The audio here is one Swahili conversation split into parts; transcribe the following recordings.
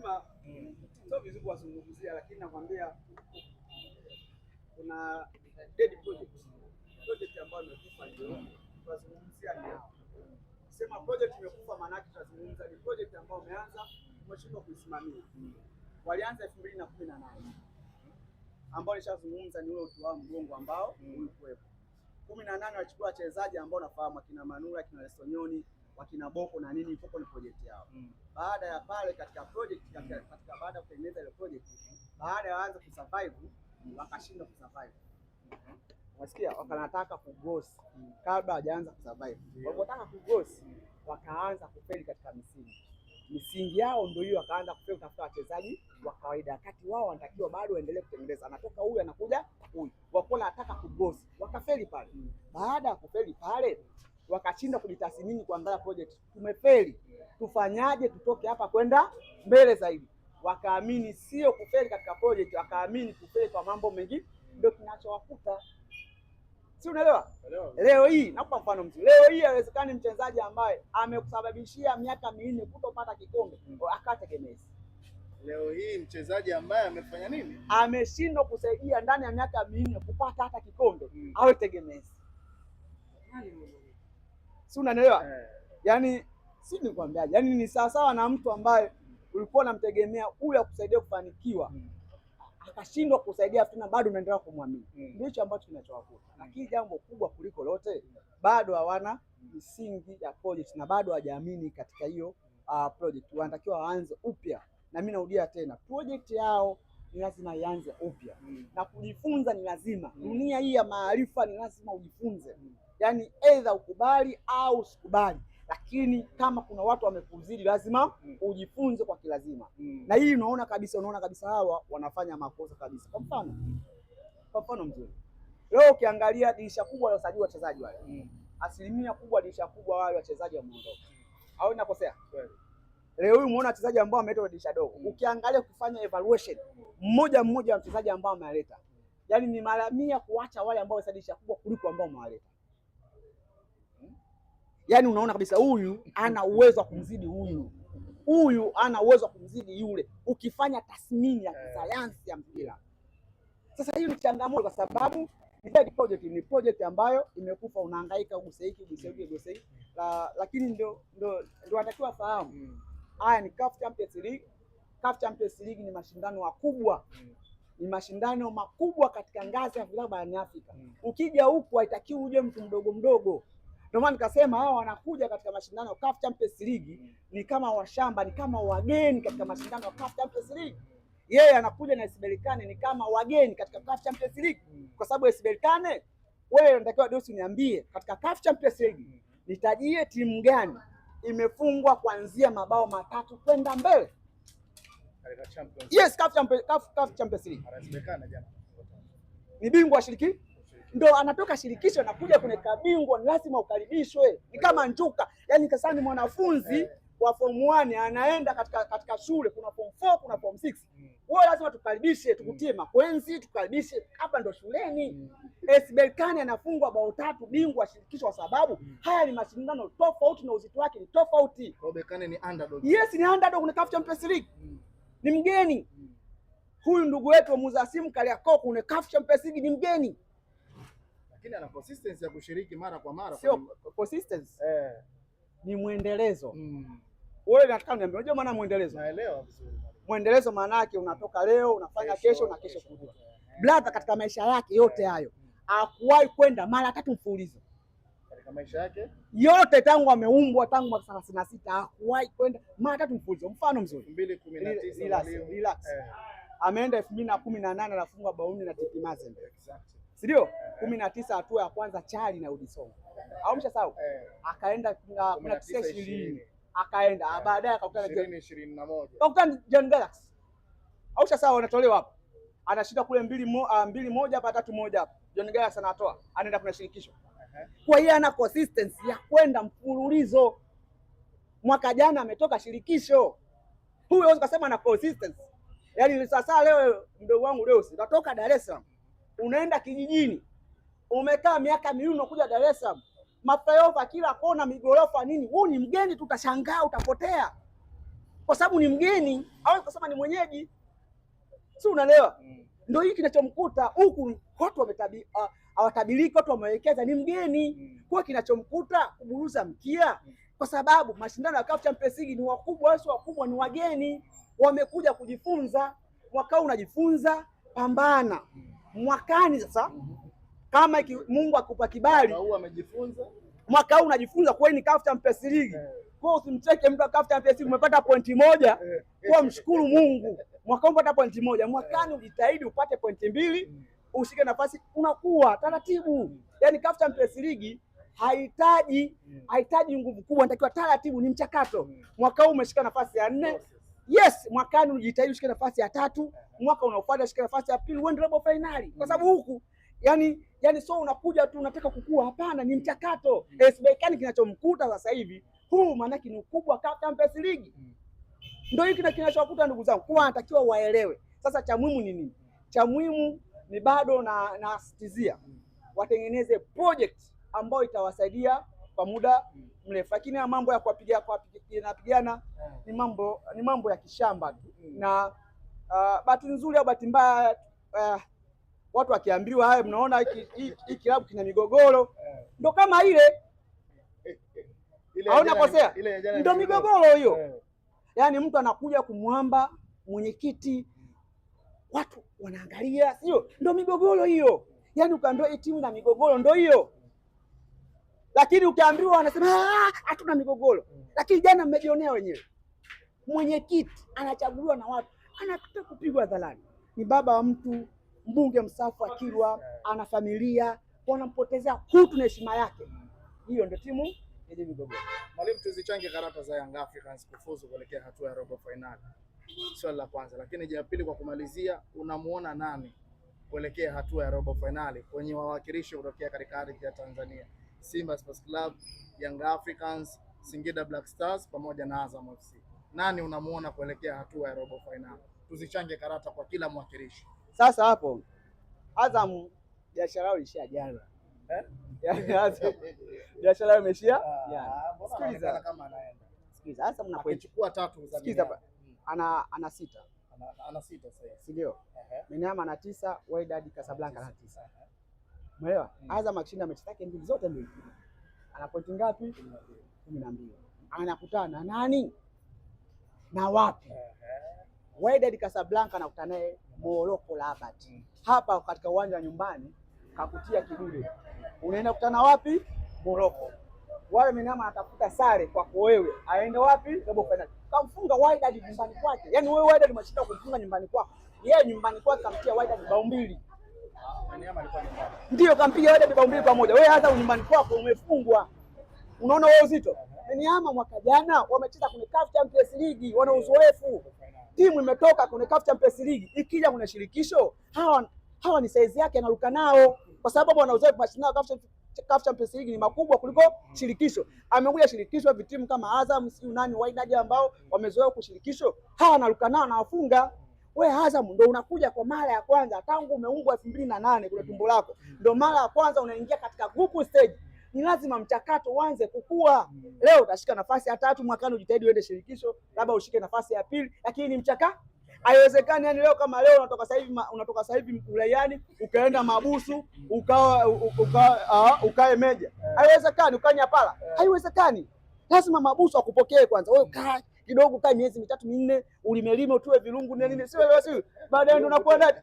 unasema sio vizuri kuwazungumzia, lakini nakwambia kuna dead project ambayo imekufa, ndio tunazungumzia ni hao. Sema project imekufa, maana yake tunazungumza ni project ambayo umeanza umeshindwa kuisimamia. Walianza 2018 ambao nishazungumza ni ule uti wa mgongo ambao ulikuwepo. 18 walichukua wachezaji ambao nafahamu, akina Manula, akina Lesonyoni, wakina Boko na nini, ipo ni project yao. Baada ya pale katika project baada ya kutengeneza ile project, baada ya waanze kusurvive wakashindwa kusurvive. Unasikia? Wakanataka kugosi kabla hawajaanza kusurvive. Walipotaka kugosi wakaanza kufeli katika misingi yao, ndio hiyo wakaanza kufeli kutafuta wachezaji wa kawaida, wakati wao wanatakiwa bado waendelee kutengeneza. Anatoka huyu anakuja huyu, wako wanataka kugosi, wakafeli pale. Baada ya kufeli pale wakashinda kujitathmini kuangalia project, tumefeli, tufanyaje tutoke hapa kwenda mbele zaidi. Wakaamini sio kufeli katika project, wakaamini kufeli kwa mambo mengi ndio kinachowakuta. Si unaelewa? Leo hii nakupa mfano mzuri. Leo hii haiwezekani mchezaji ambaye amekusababishia miaka 4 kutopata kikombe akategemezi. Leo hii mchezaji ambaye amefanya nini? Ameshindwa kusaidia ndani ya miaka 4 kupata hata kikombe, awe tegemezi. Si unaelewa? Yaani si nikwambiaje? Yaani ni sawa na mtu ambaye ulikuwa unamtegemea huyu akusaidia kufanikiwa, akashindwa kusaidia tena, bado unaendelea kumwamini. Ndicho ambacho kinachowakuta. Lakini jambo kubwa kuliko lote, bado hawana misingi ya project na bado hawajaamini katika hiyo project. Wanatakiwa waanze upya. Na mimi narudia tena, project yao ni lazima ianze upya. Na kujifunza ni lazima. Dunia hii ya maarifa ni lazima ujifunze. Yaani either ukubali au usikubali. Lakini kama kuna watu wamekuzidi lazima ujifunze kwa kilazima. Na hii unaona kabisa hawa wanafanya makosa kabisa. Kwa mfano mzuri. Leo ukiangalia dirisha kubwa la usajili wa wachezaji wale. Asilimia kubwa dirisha kubwa wale wachezaji wameondoka. Au ninakosea? Leo hii umeona wachezaji ambao wameleta dirisha dogo. Ukiangalia kufanya evaluation mmoja wa mchezaji ambao ameleta, yaani ni mara 100 kuacha wale ambao wasadisha kubwa kuliko ambao wamewaleta. Yaani unaona kabisa huyu ana uwezo wa kumzidi huyu ana uwezo wa kumzidi yule, ukifanya tathmini ya kisayansi ya mpira. Sasa hiyo ni changamoto, kwa sababu ni project ambayo imekufa. Unahangaika uguse hiki. Lakini ndio wanatakiwa fahamu, haya ni CAF Champions League. CAF Champions League ni mashindano makubwa. Ni mashindano makubwa katika ngazi ya vilabu barani Afrika. Ukija huku haitakiwi uje mtu mdogo. Ndio maana nikasema hao wanakuja katika mashindano ya CAF Champions League ni kama washamba, ni kama wageni katika mashindano ya CAF Champions League. Yeye anakuja na AS Berkane ni kama wageni katika CAF Champions League. Kwa sababu AS Berkane, wewe unatakiwa Dosi uniambie katika CAF Champions League nitajie timu gani imefungwa kuanzia mabao 3 kwenda mbele. Yes, CAF Champions League. AS Berkane jana ni bingwa wa shirikisho. Ndio anatoka shirikisho na kuja kwenye kabingwa, ni lazima ukaribishwe. Ni kama njuka. Yaani kasa ni mwanafunzi wa form 1 anaenda katika shule, kuna form 4, kuna form 6. Wewe lazima tukaribishe, tukutie makwenzi, tukaribishe. Hapa ndo shuleni. AS Berkane anafungwa bao 3 bingwa shirikisho, kwa sababu haya ni mashindano tofauti na uzito wake ni tofauti. Kwa Berkane ni underdog. Yes, ni underdog na CAF Champions League. Ni mgeni. Huyu ndugu wetu Muzasim Kariakoo kwenye CAF Champions League ni mgeni. Lakini ana consistency ya kushiriki mara kwa mara. Sio consistency. Ni muendelezo. Wewe unataka niambie, unajua maana muendelezo? Naelewa vizuri. Muendelezo maana yake unatoka leo, unafanya kesho na kesho kutwa. Brother katika maisha yake yote hayo hakuwahi kwenda mara 3 mfululizo. Katika maisha yake yote tangu ameumbwa, tangu mwaka 36 hakuwahi kwenda mara 3 mfululizo. Mfano mzuri 2019 relax. Ameenda 2018 anafungwa bauni na TP Mazembe. Si ndio? 19 hatua ya kwanza Chali na Udisongo. Au mshasahau? Akaenda 19-20. Akaenda baadaye akakutana 2021. Akakutana John Galaxy. Au mshasahau anatolewa hapo. Anashinda kule 2-1 hapa 3-1 hapa. John Galaxy anatoa, anaenda kuna shirikisho. Kwa hiyo ana consistency ya kwenda mfululizo. Mwaka jana ametoka shirikisho. Huyo unaweza kusema ana consistency. Yaani sasa leo mdogo wangu leo utatoka Dar es Salaam, unaenda kijijini, umekaa miaka 2 unakuja Dar es Salaam, mafayofa kila kona, migorofa nini, wewe ni mgeni, tutashangaa, utapotea. Kwa sababu ni mgeni, hawezi kusema ni mwenyeji, si unaelewa? Ndio hiki kinachomkuta huku, watu hawatabiriki, watu wamewekeza, ni mgeni. Kwa kinachomkuta kuburuza mkia, kwa sababu mashindano ya CAF Champions League ni wakubwa, wao wakubwa ni wageni, wamekuja kujifunza. Mwaka huu unajifunza, pambana. Mwakani sasa kama Mungu akupa kibali, mwaka huu unajifunza kwa ni CAF Champions League. Kwa usimcheke mtu wa CAF Champions League umepata pointi moja, kwa mshukuru Mungu. Mwaka huu umepata pointi moja, mwakani ujitahidi upate pointi 2, ushike nafasi, unakuwa taratibu. Yaani CAF Champions League haihitaji nguvu kubwa, inatakiwa taratibu, ni mchakato. Mwaka huu umeshika nafasi ya 4. Yes, mwakani ujitahidi ushike nafasi ya 3, mwaka unaofuata ushike nafasi ya 2, uende robo finali. Kwa sababu huku yani sio unakuja tu unataka kukua, hapana, ni mchakato. Berkane kinachomkuta sasa hivi huu maana ni ukubwa CAF Champions League. Ndio hiki kinachowakuta ndugu zangu, kwa anatakiwa waelewe. Sasa cha muhimu ni nini? Cha muhimu ni bado na asitizia watengeneze project ambayo itawasaidia kwa muda mrefu, lakini mambo ya kupigana ni mambo ya kishamba tu. Na bahati nzuri au bahati mbaya, watu wakiambiwa haya, mnaona hii klabu kina migogoro, ndo kama ile hauna kosea, ndio migogoro hiyo. Yaani mtu anakuja kumwamba mwenyekiti, watu wanaangalia, sio? Ndio migogoro hiyo. Yaani ukaambiwa hii timu na migogoro, ndio hiyo. Lakini ukiambiwa wanasema hatuna migogoro. Lakini jana mmejionea wenyewe, mwenyekiti anachaguliwa na watu, anataka kupigwa hadharani. Ni baba wa mtu, mbunge mstaafu wa Kilwa, ana familia, wanampotezea utu na heshima yake. Hiyo ndio timu yenye migogoro. Mwalimu, tuzichange karata za Young Africans kufuzu kuelekea hatua ya robo finali. Swali la kwanza, lakini je, pili, kwa kumalizia, unamuona nani kuelekea hatua ya robo finali kwenye wawakilishi kutokea katika ardhi ya Tanzania? Simba Sports Club, Young Africans, Singida Black Stars pamoja na Azam FC. Nani unamuona kuelekea hatua ya robo finali? Tuzichange karata kwa kila mwakilishi. Sasa hapo Azam biashara yao ilishia jana. Azam biashara yao imeshia jana. Sikiliza kama anaenda. Sikiliza, sasa mnapochukua 3 za Sikiliza, ana 6. Ana 6 sasa. Si ndio? Menyama ana 9, Wydad Casablanca ana 9. Umeelewa? Azam akishinda mechi zake mbili zote mbili, ana pointi ngapi? 12. Anakutana na nani na wapi? Wydad Casablanca anakutana naye Morocco Rabat. Hapa katika uwanja wa nyumbani kakutia kidude. Unaenda kukutana wapi? Morocco. Wale Menyama anatafuta sare kwako wewe, aende wapi? Robo finali. Kamfunga Wydad nyumbani kwake. Yaani wewe Wydad umeshinda kumfunga nyumbani kwako, yeye nyumbani kwake kamtia Wydad bao 2. Menyama alikuwa nyumbani. Ndio kampiga Wydad bao 2 kwa moja. Wewe hata nyumbani kwako umefungwa. Unaona wewe uzito. Menyama mwaka jana wamecheza kwenye CAF Champions League, wana uzoefu. Timu imetoka kwenye CAF Champions League, ikija kwenye shirikisho, hawa ni size yake anaruka nao, kwa sababu wana uzoefu. Mashindano ya CAF Champions League ni makubwa kuliko shirikisho. Amekuja shirikisho, vitimu kama Azam, siu nani, Wydad ambao wamezoea kushirikisho, hawa anaruka nao na wafunga. Wewe Azam ndio unakuja kwa mara ya kwanza tangu umeungwa 2008 kule tumbo lako, ndio mara ya kwanza unaingia katika group stage. Ni lazima mchakato uanze kukua. Leo utashika nafasi ya 3, mwakani ujitahidi uende shirikisho, labda ushike nafasi ya 2, lakini ni mchakato. Haiwezekani yani leo kama leo unatoka sasa hivi Ulaiani ukaenda Mabusu ukae Meja. Haiwezekani, ukanya pala. Haiwezekani. Lazima Mabusu akupokee kwanza. Wewe kaa kidogo, kaa miezi 3 4, ulimelima utoe vilungu nini, sio baadaye ndo unakuwa ndani.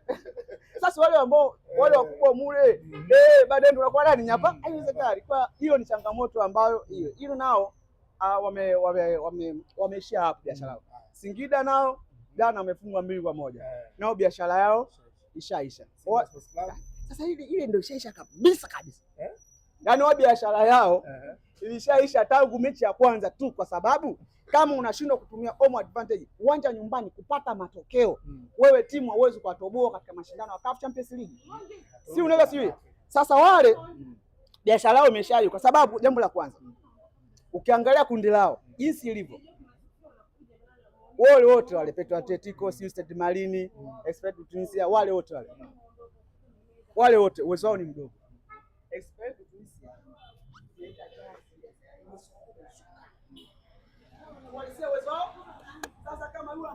Sasa wale ambao wale wakubwa mule baadaye ndo unakuwa ndani nyapa. Haiwezekani. Kwa hiyo ni changamoto ambayo hiyo nao wameishia hapo biashara. Singida nao jana wamefungwa 2-1. Nao biashara yao ishaisha. Sasa ile ndio ishaisha kabisa. Yaani wao biashara yao ilishaisha tangu mechi ya kwanza tu, kwa sababu kama unashindwa kutumia home advantage uwanja nyumbani kupata matokeo, wewe timu hauwezi kutoboa katika mashindano ya CAF Champions League. Si unaweza siwi. Sasa wale biashara yao imeshaisha, kwa sababu jambo la kwanza ukiangalia kundi lao jinsi ilivyo, wale wote wale Petro Atletico, Stade Malini, Expert Tunisia, wale wote uwezo wao ni mdogo. Expert Tunisia walisia uwezo wao. Sasa kama yule